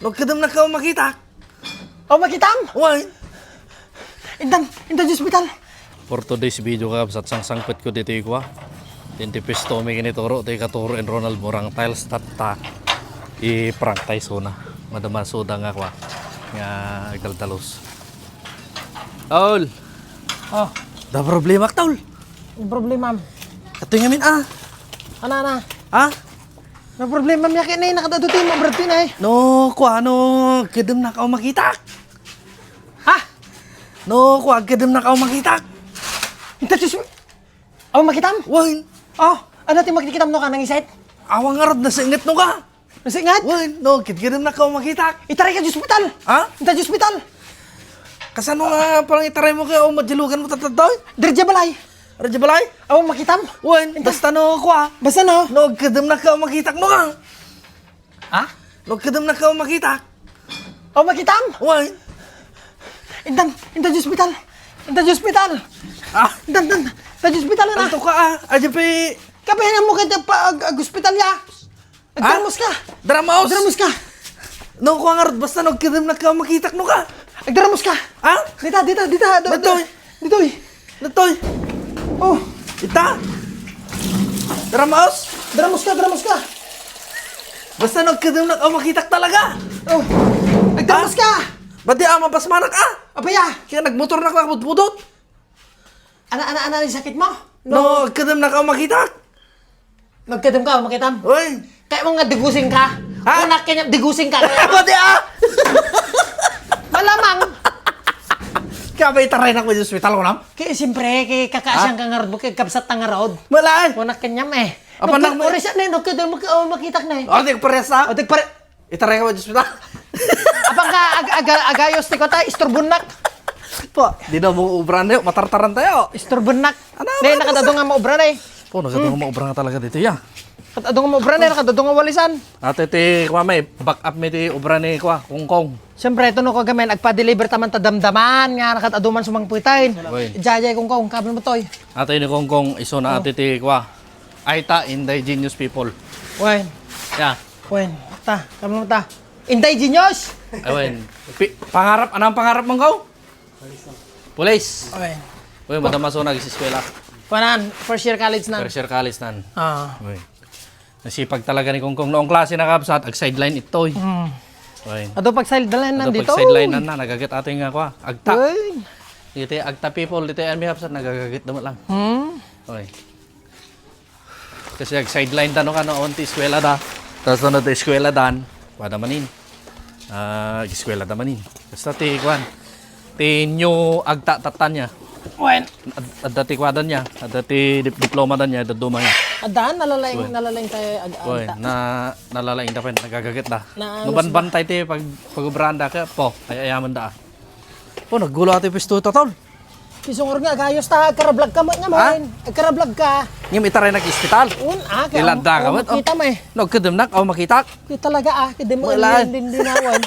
Nagkadam na ka makita. Oh, makitam! Why? Indan di hospital. For today's video ka, sa sangpit ko dito ikwa. Tintipisto may kinituro, tayo katuro and Ronald Morang tiles tata. I-prank tayo suna. Madama soda nga kwa. Nga agdaldalos. Taul! Oh, Da problema ka, Taul. yung problema. Katoy ngamin Ana. Ha? No problema miya kini nakadaduti mo brad eh. No, kwa no, kadam na ka makita. Ha? No, kwa kadam na ka makita. Inta sus. Oh, makitam? Why? Oh, ano ti makikitam no ka nang isait? Awang arad na singit no ka. Nasingat? Why? No, kadam na ka makita. Itaray ka di hospital. Ha? Inta di hospital. Kasano nga parang itaray mo kayo madyalugan mo tatatoy? Dirja balay. Radya balay? Oh, makitam. Why? Basta no, kwa. Basta no? No, kadam na ka makita no ka. Ha? No, kadam na ka makita. Oh, makitam. Why? Intan di hospital. Inta di hospital. Ah, Intan di hospital na. tanto ka Aja pa Kapahin mo ka hospital ya. Agdramus ka. Dramaos. Agdramus ka. No, kwa nga basta no, kadam na ka makita no ka. Agdramus ka. Ha? Dita. Batoy. Ditoy. Natoy. Oh, Ita. Dramaos. dramos ka. Basta no, kadam na ka makita talaga. Oh, agdramus ka. Ba't di ama pasmanak Apaya, Kaya nagmotor na ka pudpudot. ana yung sakit mo? No, kadam na ka makita. Nagkadam ka, makitam. Uy. Kaya mo nga digusing ka. Ha? Una kanya digusing ka. Ba't di Malamang. Kaya ba itaray na ko sa hospital ko nam? Kaya siyempre, kaya kakasyang kang ngarod mo, kaya kapsat ang ngarod. Malay. Una kanya eh. Apa nang- Oras yan eh, nagkadam mo makitak na eh. O, di ko pares na. O, tagpare. Itaray ka ba sa hospital? Apang ka agayos ti ko tayo, isturbunak. Po, di na mo ubran tayo, matartaran tayo. Isturbunak. Ano, Hindi, ano, nakadadong nga maubra na eh. Po, nagkatong maubra nga talaga dito ya. Nakadadong nga maubra na eh, nakadadong nga walisan. Ate ti kwa may back up mi ti ubra ni kwa kungkong. Siyempre, ito no ko gamen, agpa-deliver taman tadamdaman, nga nakataduman sumang puitain. Oy. Jajay kong kong, kabel mo toy. Ate ni kungkong iso na ate ti kwa. Aita indigenous people. Wen, Ya. kabel mo ta. Indigenous! Ayun. Pangarap, anong pangarap mong kau? Police. Wen. Uy, madama so nag-eskwela. Panan, first year college na. First year college nan. Ah. Uy. Nasipag talaga ni Kongkong noong klase na kapsat, ag-sideline itoy. Uy. Ato pag sideline Ito nandito. pag sideline na nagagit ating nga kwa. Agta. Uy. Dito agta people, dito yan may kapsat, nagagagit naman lang. Uy. Kasi ag-sideline ta no ka noon ti eskwela da. Tapos no ti eskwela dan, wala manin. Eskwela da manin. Basta ti kwan. Ti nyo agta tatan niya. Wen. Adda ti kwadan niya, adda ti diploma dan niya, adda duma niya. Adaan, nalalaing tayo. Uy, nalalaing da pa, nagagagit da. Na- Nuban-bantay ti pag-ubranda ka, po, ay ayaman da. Po, naggulo ati pisto tol. Pisungor nga, gayos ta, agkarablag ka mo nga man. Agkarablag ka. Ngim itaray nag-hospital. Kaya Ilanda ka ba? makita mo eh. Nagkadam nak, aw makitak. Kaya talaga kaya di mo Wala. din dinawan.